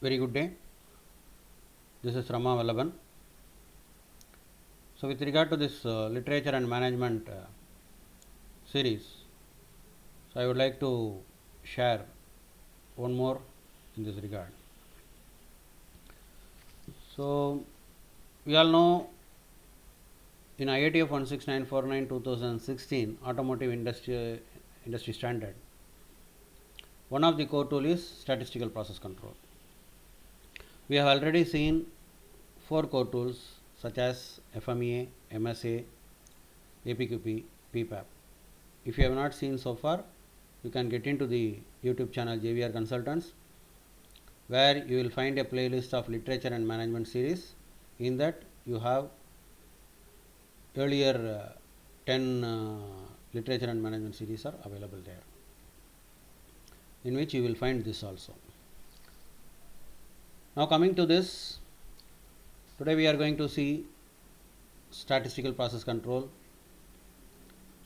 Very good day. This is Rama Vallaban. So, with regard to this literature and management series, so I would like to share one more in this regard. So, we all know in IATF 16949 2016 automotive industry standard, one of the core tool is statistical process control. We have already seen 4 core tools such as FMEA, MSA, APQP, PPAP. If you have not seen so far, you can get into the YouTube channel JVR Consultants, where you will find a playlist of literature and management series. In that you have earlier 10 literature and management series are available there, in which you will find this also. Now coming to this, today we are going to see statistical process control.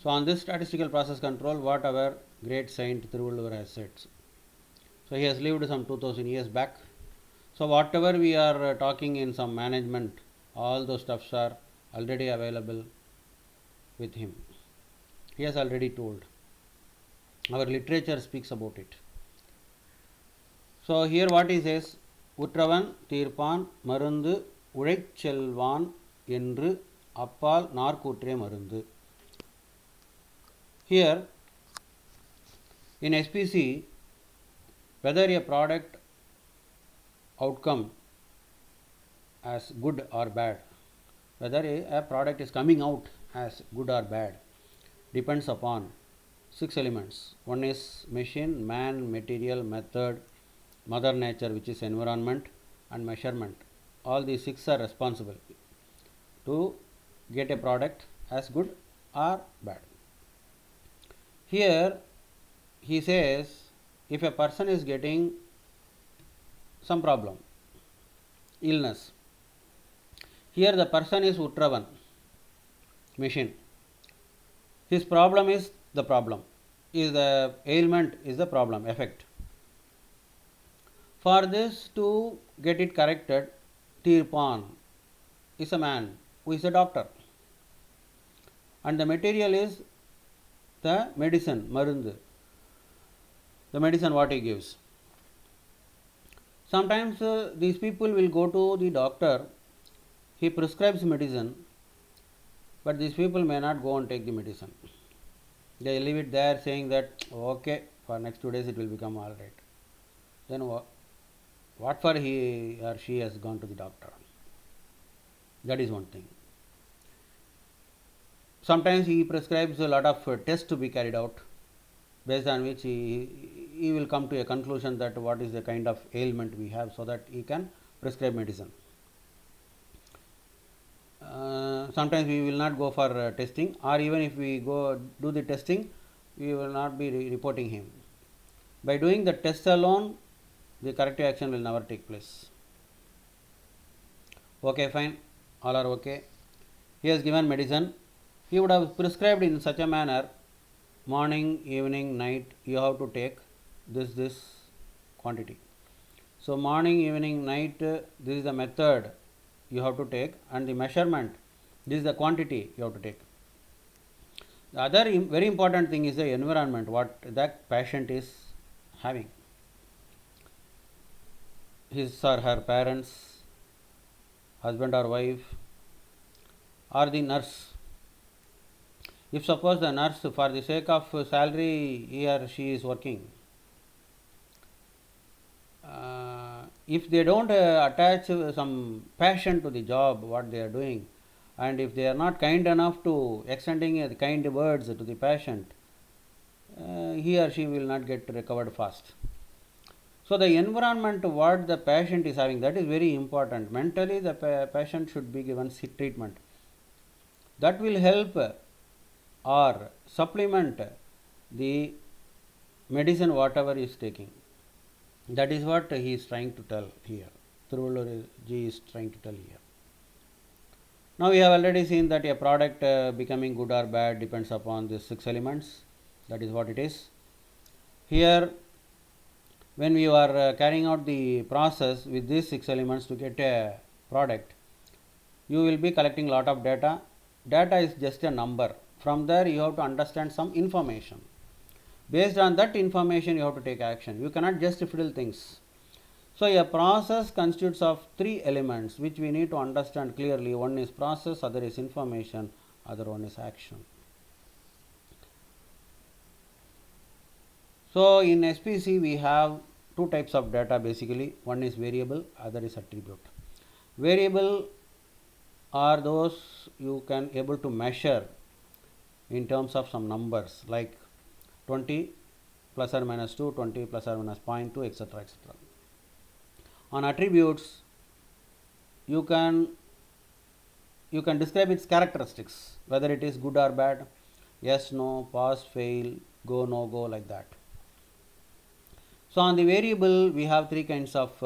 So on this statistical process control, what our great saint Thiruvalluvar has said. So he has lived some 2000 years back. So whatever we are talking in some management, all those stuffs are already available with him. He has already told. Our literature speaks about it. So here what he says, உற்றவன் தீர்ப்பான் மருந்து உழைச்செல்வான் என்று அப்பால் நாற்கூற்றே மருந்து. Here in SPC, whether a product outcome as good or bad, whether a product is coming out as good or bad, depends upon 6 elements. One is machine, man, material, method, mother nature, which is environment, and measurement. All these 6 are responsible to get a product as good or bad. Here he says, if a person is getting some problem, illness, here the person is Utravan, machine. His problem is the problem, is the ailment is the problem, effect. For this to get it corrected, Tirpan is a man who is a doctor, and the material is the medicine, marundu, the medicine what he gives. Sometimes these people will go to the doctor, he prescribes medicine, but these people may not go and take the medicine. They leave it there saying that okay, for next 2 days it will become all right. Then what for he or she has gone to the doctor? That is one thing. Sometimes he prescribes a lot of tests to be carried out, based on which he will come to a conclusion that what is the kind of ailment we have, so that he can prescribe medicine. Sometimes we will not go for testing, or even if we go do the testing, we will not be reporting him. By doing the test alone, the corrective action will never take place. Okay, fine, all are okay. He has given medicine. He would have prescribed in such a manner, morning, evening, night, you have to take this quantity. So morning, evening, night, this is the method you have to take, and the measurement, this is the quantity you have to take. The other very important thing is the environment, what that patient is having. His or her parents, husband or wife, or the nurse. If suppose the nurse, for the sake of salary, he or she is working, if they don't attach some passion to the job what they are doing, and if they are not kind enough to extending kind words to the patient, he or she will not get recovered fast. So the environment what the patient is having, that is very important. Mentally the patient should be given treatment. That will help or supplement the medicine whatever he is taking. That is what he is trying to tell here. Thiruvalluvar ji is trying to tell here. Now we have already seen that a product becoming good or bad depends upon these 6 elements. That is what it is. Here when we are carrying out the process with these 6 elements to get a product, you will be collecting lot of data. Data is just a number. From there you have to understand some information. Based on that information you have to take action. You cannot just fiddle things. So a process constitutes of 3 elements which we need to understand clearly. One is process, other is information, other one is action. So in SPC we have two types of data basically. One is variable, other is attribute. Variable are those you can able to measure in terms of some numbers like 20 plus or minus 2, 20 plus or minus 0.2, etc., etc. On attributes, you can describe its characteristics, whether it is good or bad, yes, no, pass, fail, go, no go, like that. So on the variable we have three kinds of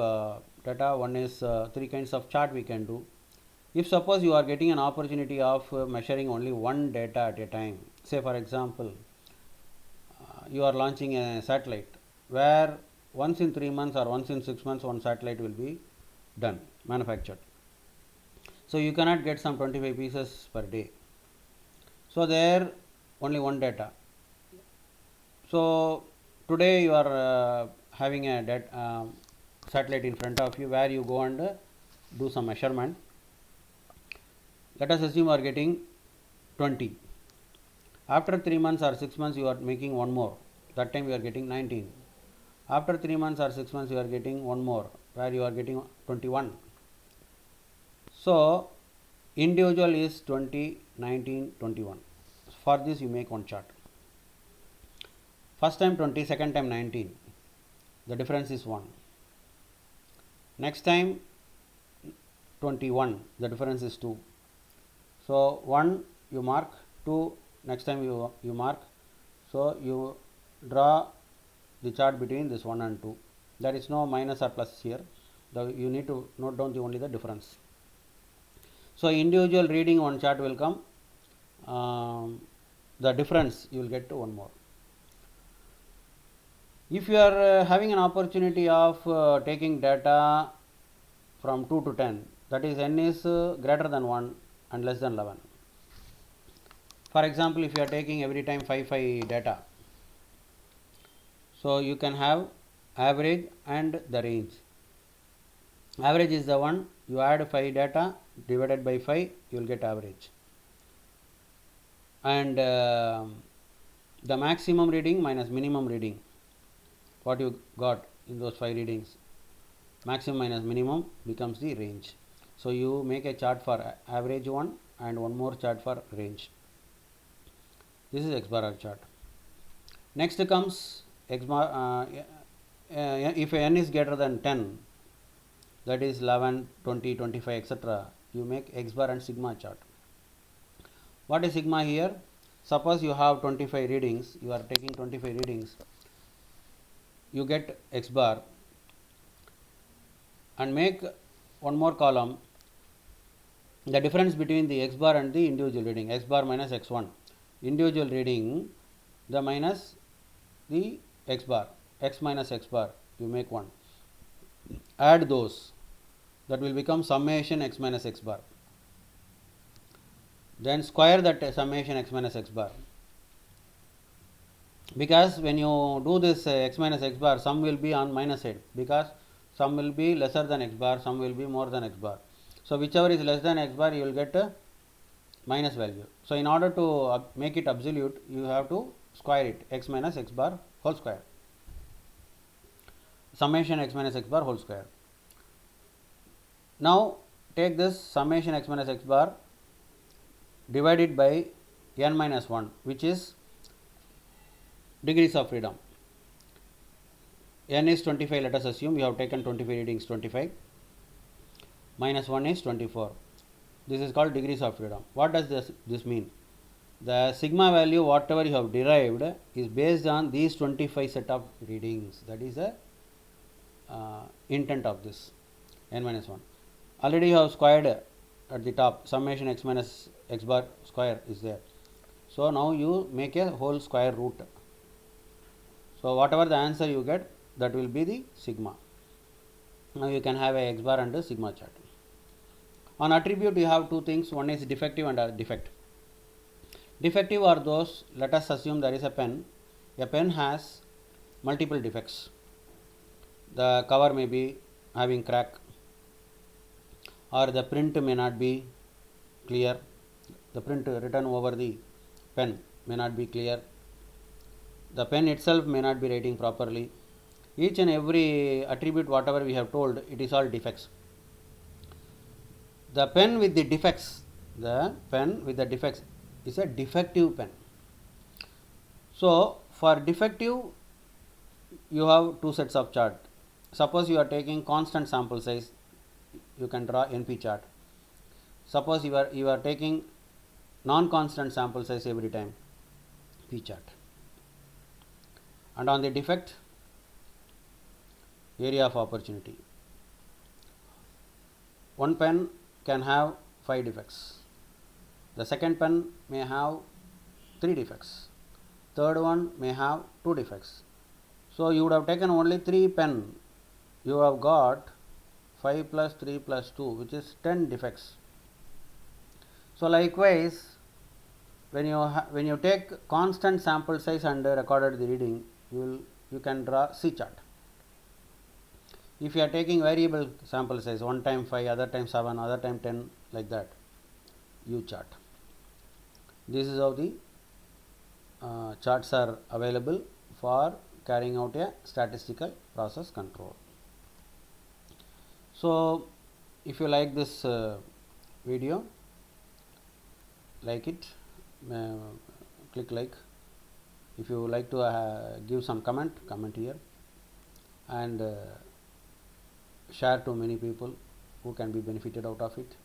data. One is three kinds of chart we can do. If suppose you are getting an opportunity of measuring only one data at a time, say for example you are launching a satellite where once in 3 months or once in 6 months one satellite will be done, manufactured. So you cannot get some 25 pieces per day. So there only one data. So today you are having a satellite in front of you where you go and do some measurement. Let us assume you are getting 20. After 3 months or 6 months you are making one more. That time you are getting 19. After 3 months or 6 months you are getting one more where you are getting 21. So individual is 20, 19, 21. For this you make one chart. First time 20, second time 19. The difference is 1. Next time 21. The difference is 2. So 1 you mark, 2 next time you mark. So you draw the chart between this 1 and 2. There is no minus or plus here. You need to note down only the difference. So individual reading one chart will come. The difference you will get to one more. If you are having an opportunity of taking data from 2 to 10, that is n is greater than 1 and less than 11. For example, if you are taking every time 5 data, so you can have average and the range. Average is the one you add 5 data divided by 5, you will get average. And the maximum reading minus minimum reading, what you got in those 5 readings, maximum minus minimum becomes the range. So you make a chart for average one and one more chart for range. This is X bar R chart. Next comes X bar. If n is greater than 10, that is 11, 20, 25, etc., you make X bar and sigma chart. What is sigma here? Suppose you have 25 readings, you are taking 25 readings, you get X bar and make one more column, the difference between the X bar and the individual reading, X bar minus X1. Individual reading, the minus the X bar, X minus X bar, you make 1. Add those, that will become summation X minus X bar. Then square that summation X minus X bar. Because when you do this X minus X bar, some will be on minus side, because some will be lesser than X bar, some will be more than X bar. So whichever is less than X bar, you will get a minus value. So in order to make it absolute, you have to square it, X minus X bar whole square. Summation X minus X bar whole square. Now take this summation X minus X bar divided by n minus 1, which is degrees of freedom. N is 25, let us assume you have taken 25 readings, 25 minus 1 is 24. This is called degrees of freedom. What does this mean? The sigma value whatever you have derived is based on these 25 set of readings. That is the intent of this n minus 1. Already you have squared at the top, summation X minus X bar square is there. So now you make a whole square root. So whatever the answer you get, that will be the sigma. Now you can have a x bar and a sigma chart. On attribute you have two things, one is defective and a defect. Defective are those, let us assume there is a pen has multiple defects. The cover may be having crack, or the print may not be clear, the print written over the pen may not be clear, the pen itself may not be writing properly. Each and every attribute whatever we have told, it is all defects. The pen with the defects is a defective pen. So for defective you have two sets of chart. Suppose you are taking constant sample size, you can draw NP chart. Suppose you are taking non-constant sample size every time, P chart. And on the defect, area of opportunity. One pen can have 5 defects. The second pen may have 3 defects. Third one may have 2 defects. So you would have taken only 3 pen. You have got 5 plus 3 plus 2, which is 10 defects. So likewise, when you take constant sample size and recorded the reading, you can draw C chart. If you are taking variable sample size, one time 5, other time 7, other time 10, like that, U chart. This is how the charts are available for carrying out a statistical process control. So if you like this video, like it, click like. If you like to give some comment here, and share to many people who can be benefited out of it.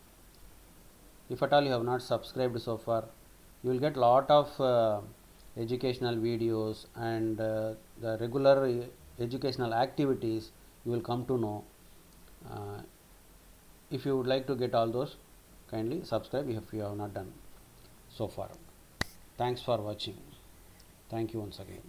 If at all you have not subscribed so far, you will get lot of educational videos and the regular educational activities you will come to know. If you would like to get all those, kindly subscribe if you have not done so far. Thanks for watching. Thank you once again.